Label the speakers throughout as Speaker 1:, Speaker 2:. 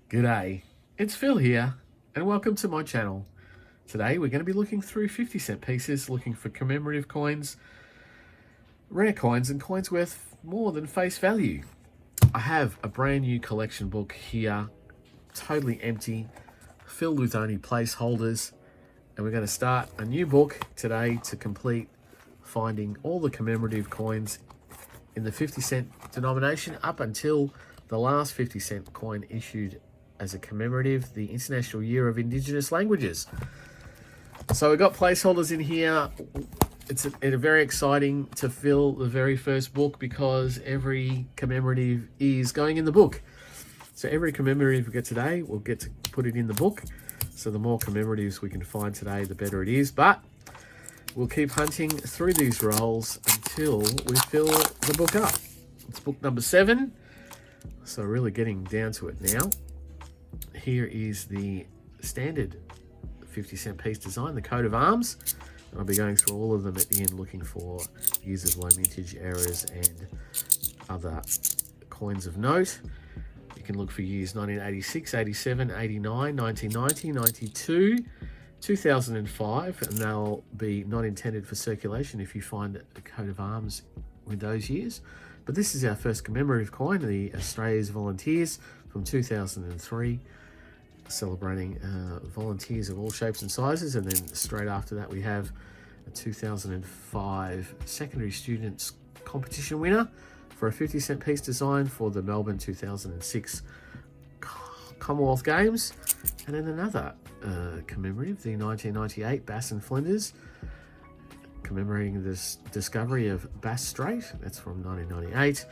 Speaker 1: G'day, it's Phil here, and welcome to my channel. Today we're going to be looking through 50-cent pieces, looking for commemorative coins, rare coins, and coins worth more than face value. I have a brand new collection book here, totally empty, filled with only placeholders, and we're going to start a new book today to complete finding all the commemorative coins in the 50-cent denomination up until the last 50-cent coin issued as a commemorative, the International Year of Indigenous Languages. So we've got placeholders in here. It's very exciting to fill the very first book because every commemorative is going in the book. So every commemorative we get today, we'll get to put it in the book. So the more commemoratives we can find today, the better it is. But we'll keep hunting through these rolls until we fill the book up. It's book number 7. So really getting down to it now. Here is the standard 50-cent piece design, the coat of arms. And I'll be going through all of them at the end, looking for years of low mintage, errors, and other coins of note. You can look for years 1986, 87, 89, 1990, 92, 2005, and they'll be not intended for circulation if you find a coat of arms with those years. But this is our first commemorative coin, the Australia's Volunteers from 2003, celebrating volunteers of all shapes and sizes. And then straight after that we have a 2005 secondary students competition winner for a 50-cent piece design for the Melbourne 2006 Commonwealth Games. And then another commemorative, the 1998 Bass and Flinders, commemorating this discovery of Bass Strait. That's from 1998.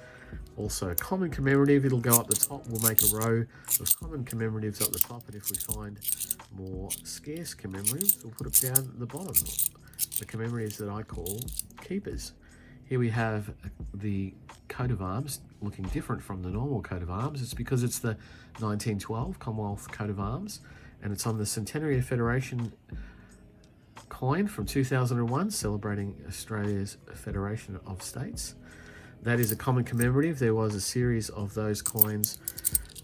Speaker 1: Also a common commemorative. It'll go up the top. We'll make a row of common commemoratives up the top, and if we find more scarce commemoratives, we'll put it down at the bottom. The commemoratives that I call keepers. Here we have the coat of arms looking different from the normal coat of arms. It's because it's the 1912 Commonwealth coat of arms, and it's on the Centenary of Federation coin from 2001, celebrating Australia's Federation of States. That is a common commemorative. There was a series of those coins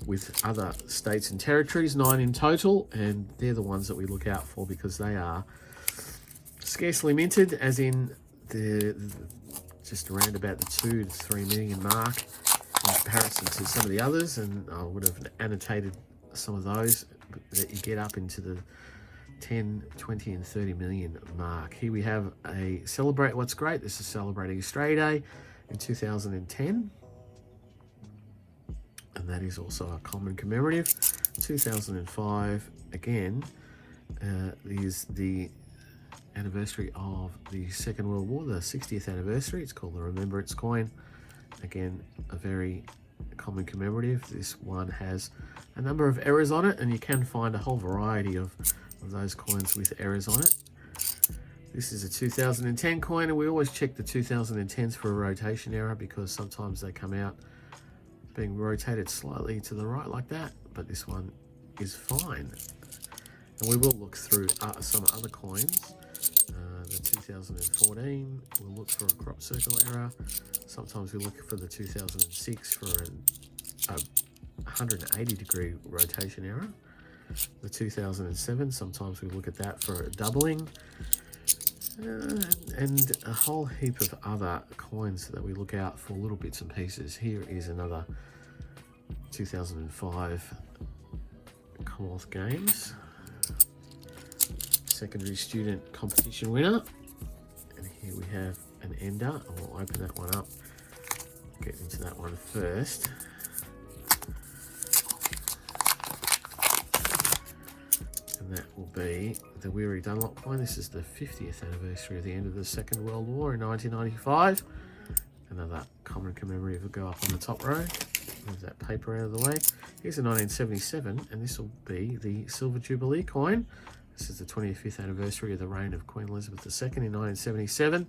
Speaker 1: with other states and territories, 9 in total, and they're the ones that we look out for because they are scarcely minted, as in just around about the 2 to 3 million mark in comparison to some of the others. And I would have annotated some of those that you get up into the 10, 20 and 30 million mark. Here we have a celebrate. What's great, this is celebrating Australia Day in 2010, and that is also a common commemorative. 2005 again is the anniversary of the Second World War, the 60th anniversary. It's called the Remembrance coin. Again, a very common commemorative. This one has a number of errors on it, and you can find a whole variety of those coins with errors on it. This is a 2010 coin, and we always check the 2010s for a rotation error because sometimes they come out being rotated slightly to the right like that, but this one is fine. And we will look through some other coins. The 2014, we'll look for a crop circle error. Sometimes we look for the 2006 for a 180 degree rotation error. The 2007, sometimes we look at that for a doubling. And a whole heap of other coins that we look out for little bits and pieces. Here is another 2005 Commonwealth Games secondary student competition winner. And here we have an ender. I will open that one up, get into that one first. And that will be the Weary Dunlop coin. This is the 50th anniversary of the end of the Second World War in 1995. Another common commemorative will go up on the top row. Move that paper out of the way. Here's a 1977, and this will be the Silver Jubilee coin. This is the 25th anniversary of the reign of Queen Elizabeth II in 1977.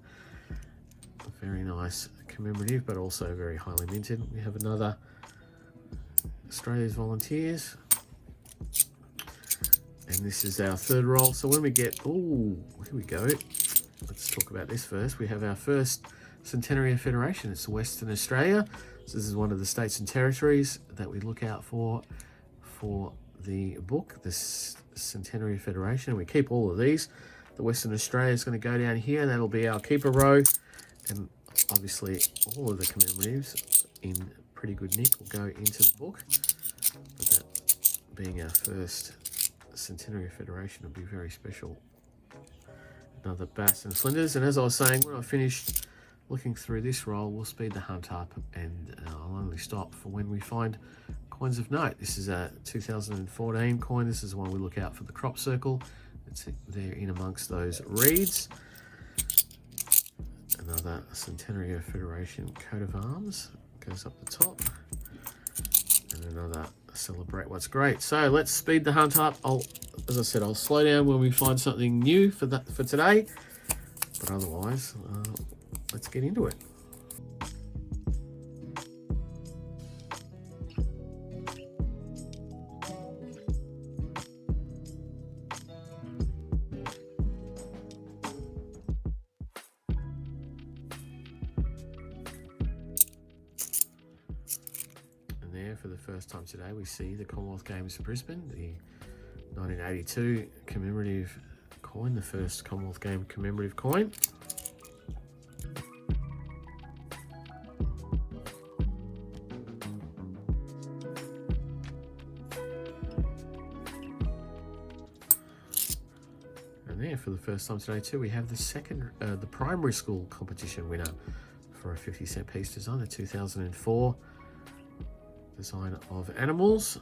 Speaker 1: A very nice commemorative, but also very highly minted. We have another Australia's Volunteers. And this is our third roll. So when we get, here we go. Let's talk about this first. We have our first Centenary of Federation. It's Western Australia. So this is one of the states and territories that we look out for for the book, the Centenary Federation. We keep all of these. The Western Australia is going to go down here. That'll be our keeper row. And obviously all of the commemoratives in pretty good nick will go into the book. But that being our first Centenary Federation will be very special. Another Bass and Flinders. And as I was saying, when I finished looking through this roll, we'll speed the hunt up, and I'll only stop for when we find coins of note. This is a 2014 coin. This is the one we look out for the crop circle. It's there in amongst those reeds. Another Centenary Federation coat of arms goes up the top, and another Celebrate What's Great. So let's speed the hunt up. As I said, I'll slow down when we find something new for today, but otherwise, let's get into it. And there, for the first time today, we see the Commonwealth Games of Brisbane, the 1982 commemorative coin, the first Commonwealth Game commemorative coin. And there, for the first time today too, we have the primary school competition winner for a 50-cent piece design, the 2004 design of animals.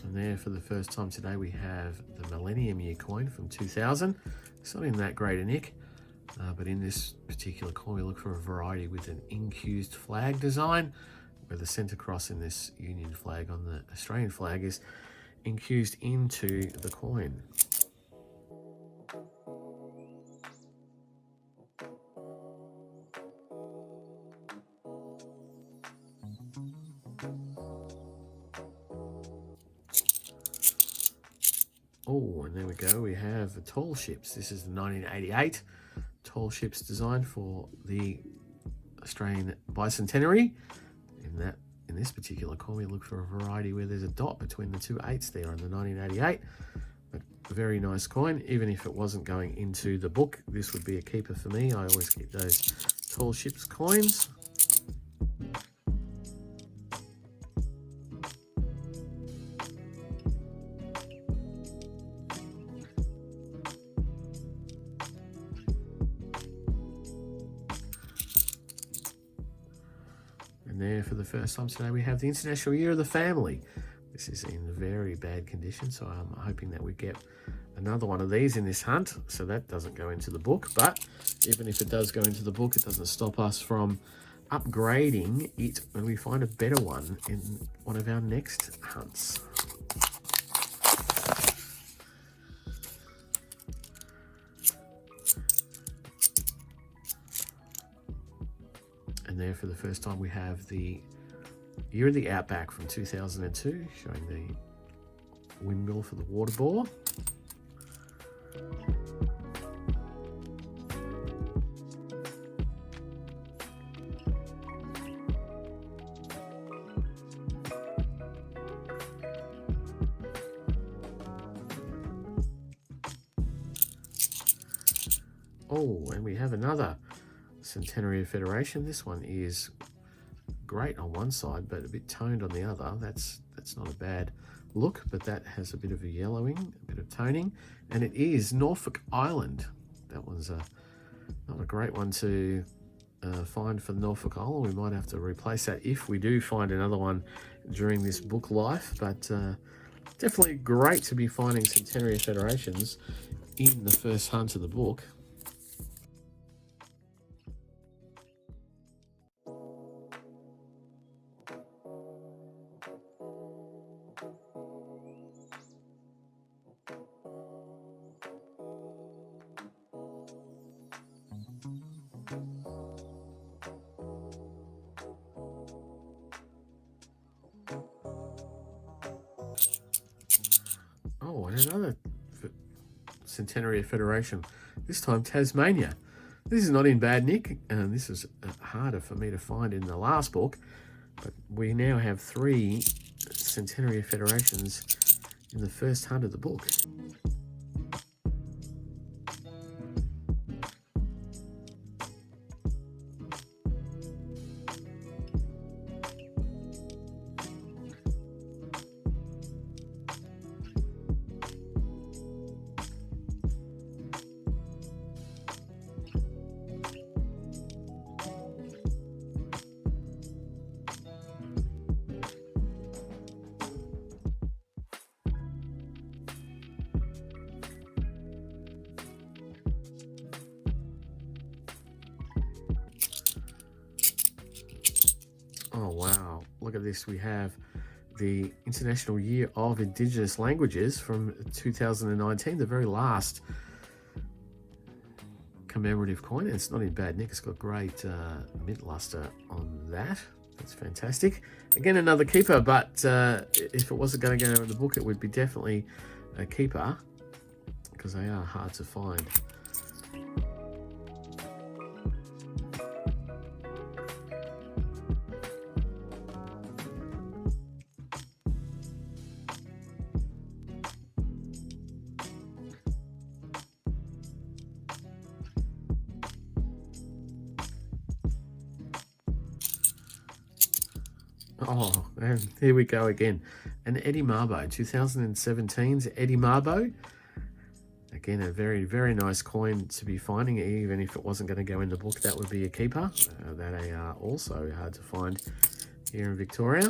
Speaker 1: There, for the first time today, we have the Millennium Year coin from 2000. It's not in that great a nick, but in this particular coin we look for a variety with an incused flag design, where the centre cross in this Union flag on the Australian flag is incused into the coin. Oh, and there we go. We have the tall ships. This is the 1988 tall ships design for the Australian bicentenary. In this particular coin, we look for a variety where there's a dot between the two eights there on the 1988. But a very nice coin. Even if it wasn't going into the book, this would be a keeper for me. I always keep those tall ships coins. And there, for the first time today, we have the International Year of the Family. This is in very bad condition, so I'm hoping that we get another one of these in this hunt, so that doesn't go into the book. But even if it does go into the book, it doesn't stop us from upgrading it when we find a better one in one of our next hunts. And there, for the first time, we have the Year of the Outback from 2002, showing the windmill for the water bore. Oh, and we have another Centenary Federation. This one is great on one side, but a bit toned on the other. That's not a bad look, but that has a bit of a yellowing, a bit of toning, and it is Norfolk Island. That one's not a great one to find for Norfolk Island. We might have to replace that if we do find another one during this book life, but definitely great to be finding Centenary Federations in the first hunt of the book. And another Centenary of Federation, this time Tasmania. This is not in bad nick, and this is harder for me to find in the last book, but we now have 3 Centenary of Federations in the first hunt of the book. Oh wow, look at this. We have the International Year of Indigenous Languages from 2019, the very last commemorative coin. And it's not in bad nick, it's got great mint luster on that. That's fantastic. Again, another keeper, but if it wasn't going to go in the book, it would be definitely a keeper because they are hard to find. Oh, and here we go again. An Eddie Mabo, 2017's Eddie Mabo. Again, a very, very nice coin to be finding, even if it wasn't going to go in the book, that would be a keeper. They are also hard to find here in Victoria.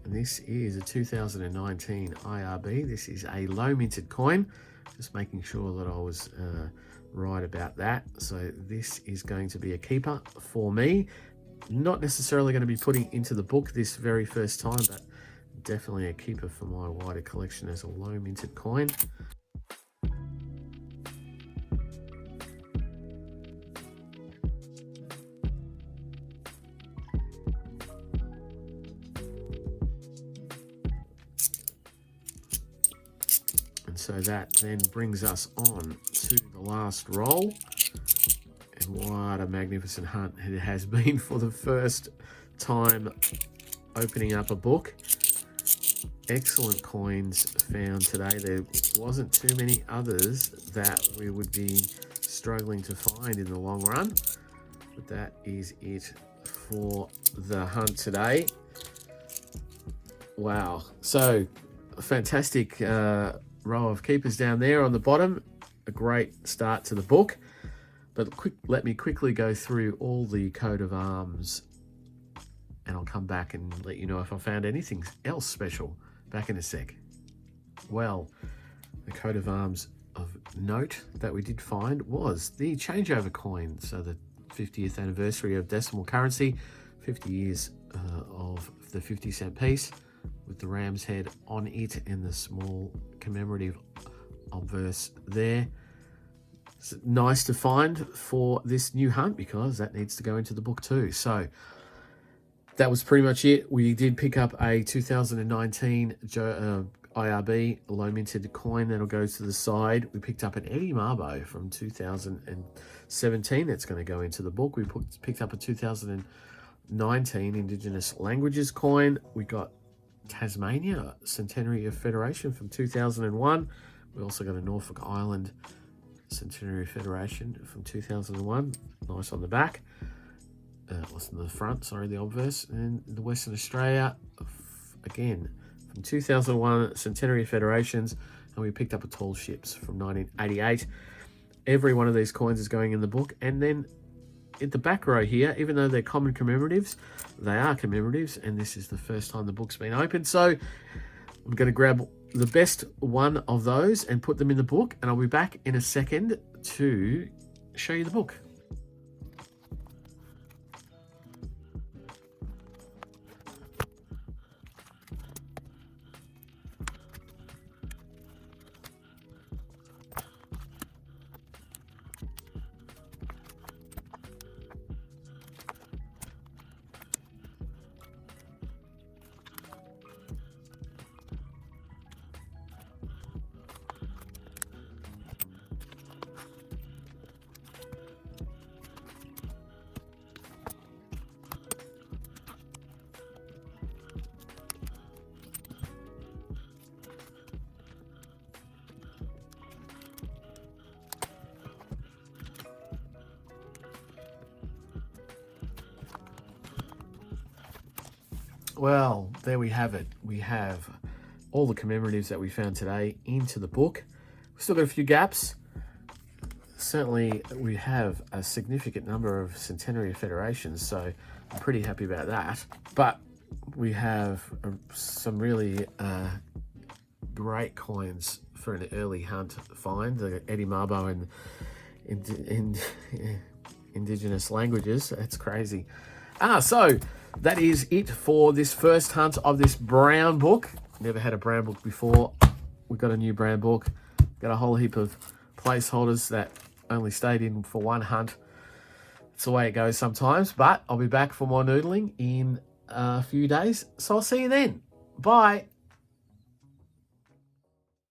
Speaker 1: And this is a 2019 IRB. This is a low minted coin. Just making sure that I was right about that. So this is going to be a keeper for me. Not necessarily going to be putting into the book this very first time, but definitely a keeper for my wider collection as a low minted coin. And so that then brings us on to the last roll. And what a magnificent hunt it has been for the first time opening up a book. Excellent coins found today. There wasn't too many others that we would be struggling to find in the long run. But that is it for the hunt today. Wow. So a fantastic row of keepers down there on the bottom. A great start to the book. But let me quickly go through all the coat of arms and I'll come back and let you know if I found anything else special. Back in a sec. Well, the coat of arms of note that we did find was the changeover coin. So the 50th anniversary of decimal currency, 50 years of the 50-cent piece with the ram's head on it and the small commemorative obverse there. It's nice to find for this new hunt because that needs to go into the book too. So that was pretty much it. We did pick up a 2019 IRB low minted coin that'll go to the side. We picked up an Eddie Mabo from 2017 that's going to go into the book. We picked up a 2019 Indigenous Languages coin. We got Tasmania Centenary of Federation from 2001. We also got a Norfolk Island Centenary of Federation from 2001. Nice on the back. what's in the front, sorry, the obverse. And the Western Australia, again, from 2001 Centenary Federations, and we picked up a Tall Ships from 1988. Every one of these coins is going in the book. And then at the back row here, even though they're common commemoratives, they are commemoratives, and this is the first time the book's been opened. So I'm going to grab the best one of those and put them in the book, and I'll be back in a second to show you the book. Well, there we have it. We have all the commemoratives that we found today into the book. We've still got a few gaps. Certainly, we have a significant number of centenary federations, so I'm pretty happy about that. But we have some really great coins for an early hunt find, the Eddie Mabo in indigenous languages. That's crazy. So that is it for this first hunt of this brown book. Never had a brown book before. We've got a new brown book. Got a whole heap of placeholders that only stayed in for one hunt. It's the way it goes sometimes, but I'll be back for more noodling in a few days. So I'll see you then. Bye.